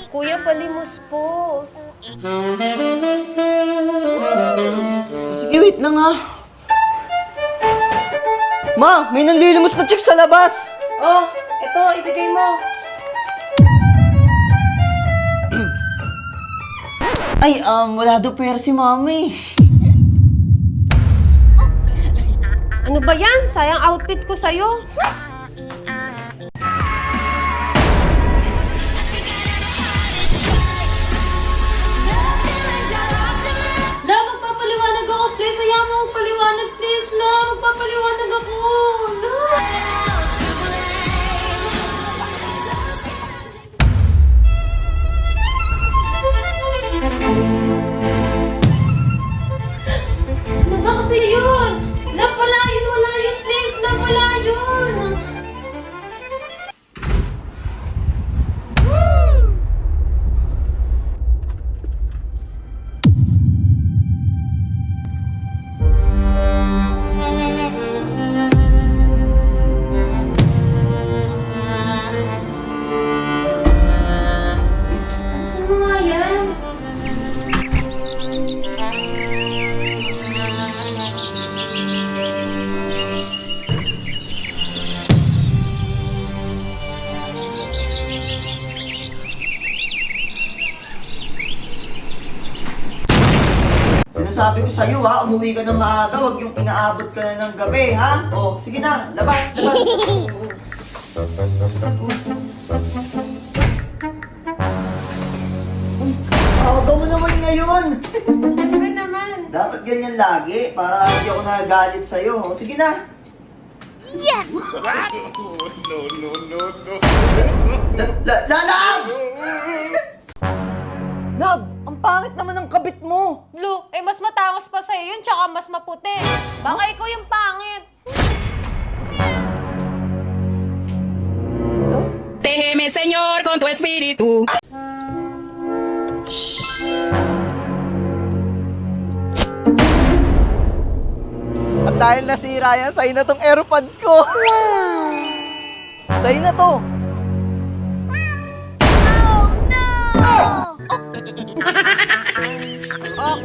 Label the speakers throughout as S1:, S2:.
S1: Kuya, palimos po.
S2: Sige, wait lang ha. Ma, may nanlilimos na chick sa labas.
S1: Oh, ito, ibigay mo.
S2: Ay, wala daw pera si mami.
S1: Ano ba yan? Sayang outfit ko sa'yo. La, magpapaliwanag ako, please. Hayaan mo magpaliwanag, please. La, magpapaliwanag ako. La. Ano ba kasi yun? La, wala yun, please. La, wala yun. Saan mo nga yan?
S2: Sinasabi ko sa'yo ha, umuwi ka na maaga, huwag yung inaabot ka na ng gabi ha. O, sige na, labas, labas. Aga mo naman ngayon.
S1: Siyempre naman.
S2: Dapat ganyan lagi, para hindi ako nagagalit sa'yo. O, sige na.
S1: Yes!
S2: Lab! Lab, ang pangit naman ng kabit mo.
S1: Blue, eh mas matangos pa sa'yo yun, tsaka mas maputi. Baka ikaw yung pangit.
S3: Déjeme, Señor, con tu espíritu.
S2: At dahil nasira yan, sa'yo na tong AirPods ko. Wow! Sa'yo na to.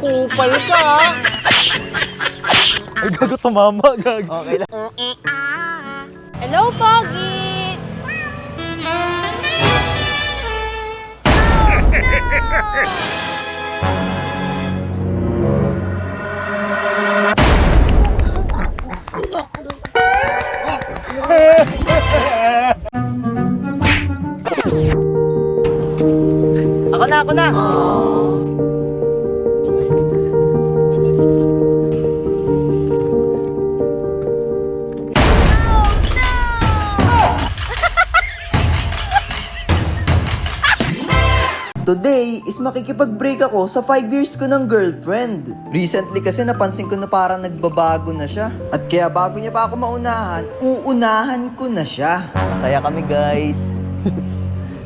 S2: Kupal ka ha.
S4: Ay, gago, tumama, gago.
S2: Okay lang.
S1: Hello, Pogi!
S2: Ako na. Today is makikipag-break ako sa 5 years ko ng girlfriend. Recently kasi napansin ko na parang nagbabago na siya. At kaya bago niya pa ako maunahan, uunahan ko na siya. Masaya kami guys.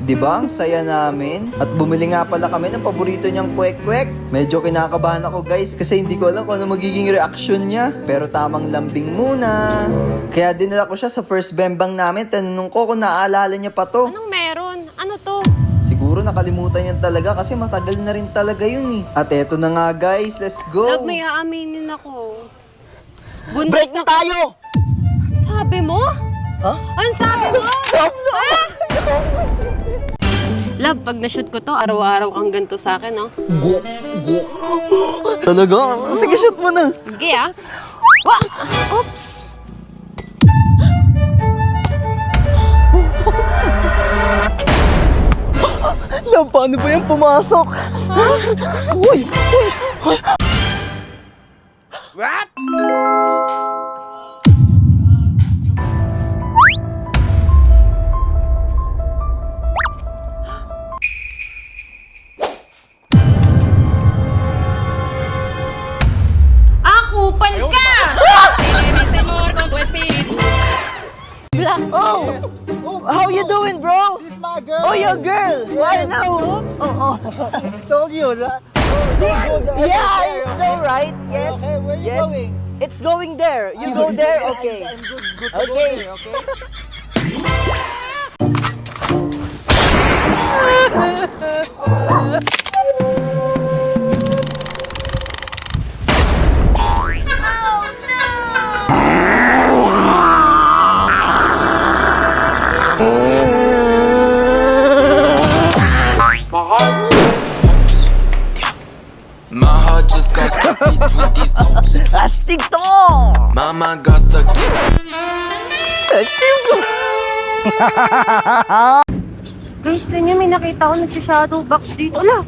S2: Diba? Ang saya namin. At bumili nga pala kami ng paborito niyang kwek-kwek. Medyo kinakabahan ako guys kasi hindi ko alam kung ano magiging reaksyon niya. Pero tamang lambing muna. Kaya dinala ko siya sa first bembang namin. Tanunong ko kung naaalala niya pa to.
S1: Anong meron? Ano to?
S2: Siguro nakalimutan niya talaga kasi matagal na rin talaga yun eh. At eto na nga guys, let's go!
S1: Love, may aaminin ako. Buntis
S2: Break na tayo!
S1: Sabi mo?
S2: Ha?
S1: Ang sabi mo?
S2: Stop na!
S1: Ah! Love, pag na-shoot ko to, araw-araw kang ganito sa akin, no?
S2: Go! Talaga? Sige, shoot mo na!
S1: Sige, ah. Wa! Oops!
S2: Love, paano ba yan pumasok? Uy!
S4: What?
S1: Kupal ka!
S3: Déjeme, Señor, con tu espíritu.
S1: Black.
S2: Oh! How you doing, bro?
S4: This is my girl.
S2: Oh, your girl! I know!
S1: Oops.
S2: Oh,
S4: Told you that.
S2: yeah, it's alright. Yes.
S4: Okay, where you
S2: Yes.
S4: going?
S2: It's going there. You go there? Okay.
S4: I'm good to
S2: Okay.
S4: go there, okay?
S2: Astig to!
S5: Mama got stuck.
S1: Guys, ninyo may nakita ko nag-shadow box dito. Ala,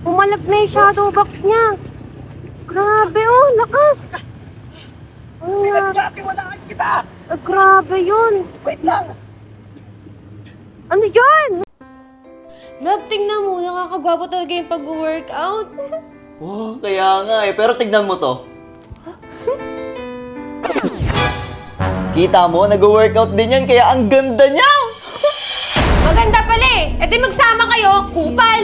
S1: pumalag na yung shadow box niya. Grabe oh, lakas.
S2: Pinagkatiwalaan kita!
S1: Grabe yun.
S2: Wait lang!
S1: Ano yan? Love, tingnan mo. Nakakagwapo talaga yung pag-workout.
S2: Oh, kaya nga eh. Pero tignan mo to. Kita mo, nag-workout din yan, kaya ang ganda niya!
S1: Maganda pala eh. E di magsama kayo, kupal.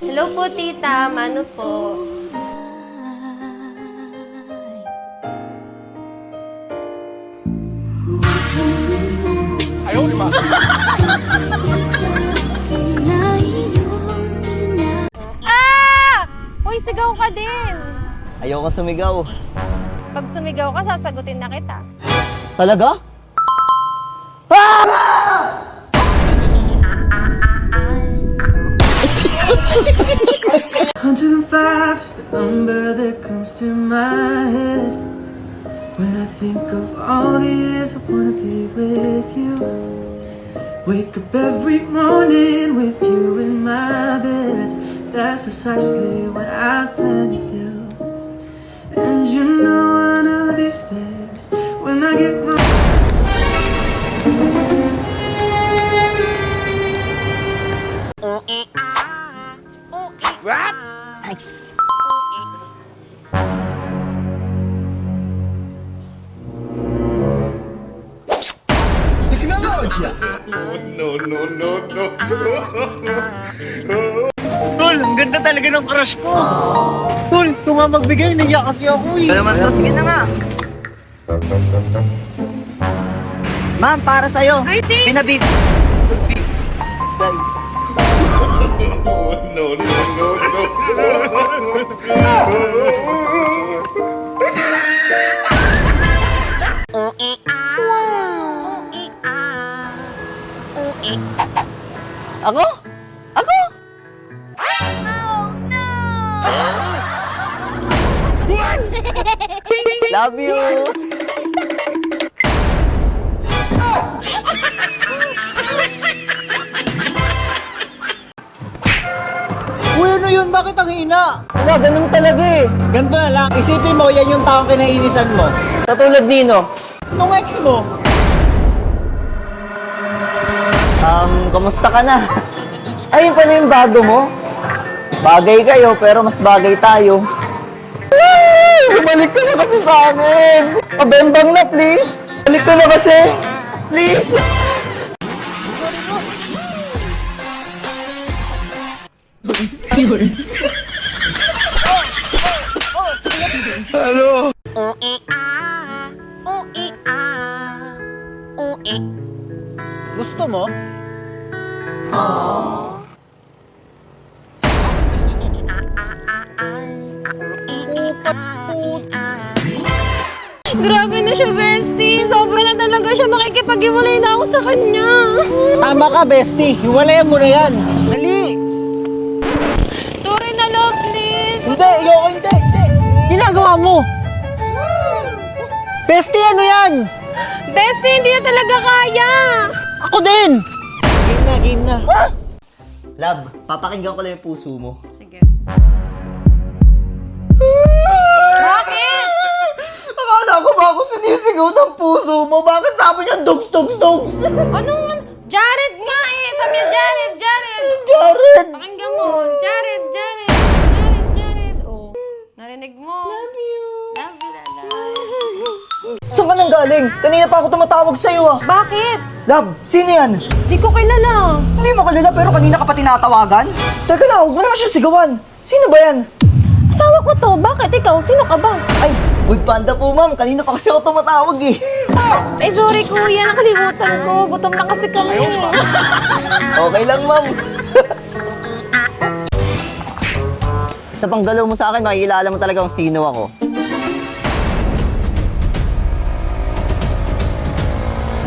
S1: Hello po, tita. Mano po? Ah! Uy, sigaw ka din.
S2: Ayoko sumigaw.
S1: Pag sumigaw ka, sasagutin na kita.
S2: Talaga?
S6: $105 is the number that comes to my head when I think of all the years I wanna be with you. Wake up every morning with you in my bed. That's precisely what I plan to do. And you know one of these days when I get my
S4: What?
S2: Nice.
S4: Teknologya! Tol, ang ganda talaga ng crush ko. Tol, kung nga magbigay, naiyak kasi ako eh.
S2: Ito naman to, sige na nga. Ma'am, para sa'yo.
S1: Ay, di.
S2: Pinabig. Ako? Ako? Love you.
S4: Uy, ano yun? Bakit ang hina?
S2: Wala, ganun talaga eh.
S4: Ganito na lang, isipin mo, yan yung taong kinainisan mo.
S2: Katulad nino.
S4: Nung ex mo.
S2: Kamusta ka na? Ayun pala yung bago mo. Bagay kayo, pero mas bagay tayo. Balik ka na kasi sa amin! Pabembang na, please! Balik ka na kasi! Please!
S4: Gusto mo?
S1: Grabe na siya, bestie. Sobra na talaga siya. Makikipag-iwalay na ako sa kanya.
S4: Tama ka, bestie. Hiwalayan mo na yan. Dali!
S1: Sorry na, love, please.
S4: Hindi, ayoko, hindi. Ginagawa mo. Bestie, ano yan?
S1: Bestie, hindi na talaga kaya.
S4: Ako din! Game na.
S2: Love, papakinggan ko lang yung puso mo.
S1: Sige. Bakit?
S2: Akala ko ba ako sinisigaw ng puso mo? Bakit sabi niya dogs, dogs, dogs?
S1: Anong? Jared nga eh. Sabi niya, Jared, Jared.
S2: Jared!
S1: Pakinggan mo. Jared. Oh, narinig mo. Love you. Love you,
S2: Saan ka nang galing? Kanina pa ako tumatawag sa'yo ah.
S1: Bakit?
S2: Love, sino yan?
S1: Di ko kilala.
S2: Hindi mo kilala pero kanina ka pa tinatawagan? Teka lang, huwag mo naman siya sigawan. Sino ba yan?
S1: Asawa ko to. Bakit ikaw? Sino ka ba?
S2: Ay, Food Panda po ma'am. Kanina pa kasi ako tumatawag eh.
S1: Ay, sorry kuya. Nakalimutan ko. Gutom na kasi kami.
S2: Okay lang ma'am. Sa panggalaw mo sa akin, makikilala mo talaga kung sino ako.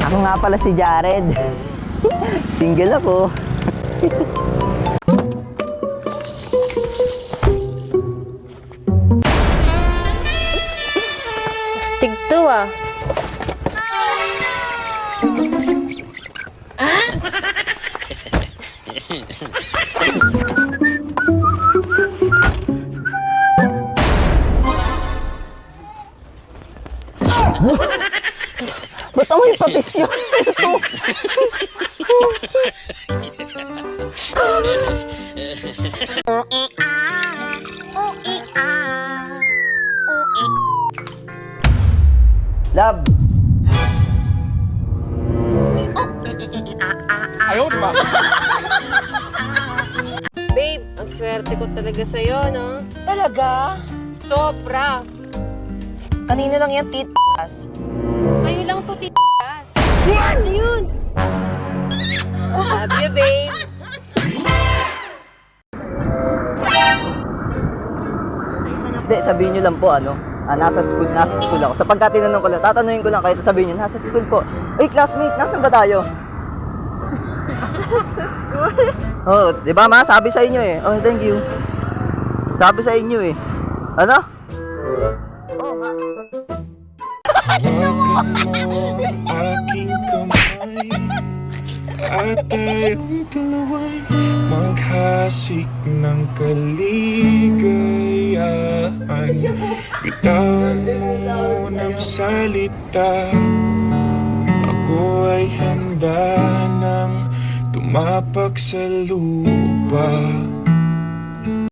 S2: Ako nga pala si Jared. Single ako.
S1: Astig to ah.
S2: Ba't amoy patis yun? Love,
S1: Babe, ang swerte ko talaga sa'yo, no?
S2: talaga?
S1: Sobra.
S2: Kanino lang yan, titas?
S1: Sa'yo lang to, titas. Ano yun? Love you, babe.
S2: Hindi, sabihin nyo lang po nasa school ako. Sa pagka tinanong ko lang, tatanungin ko lang kayo, sabihin nyo, nasa school po. Uy, classmate, nasan ba tayo? Nasa school? Oo, di ba ma? Sabi sa inyo eh. Oh, thank you. Sabi sa inyo eh. Ano?
S7: Aking kamay at tayong dalawa'y maghasik ng kaligayahan. Bitawan mo munang salita, ako ay handa nang tumapak sa lupa.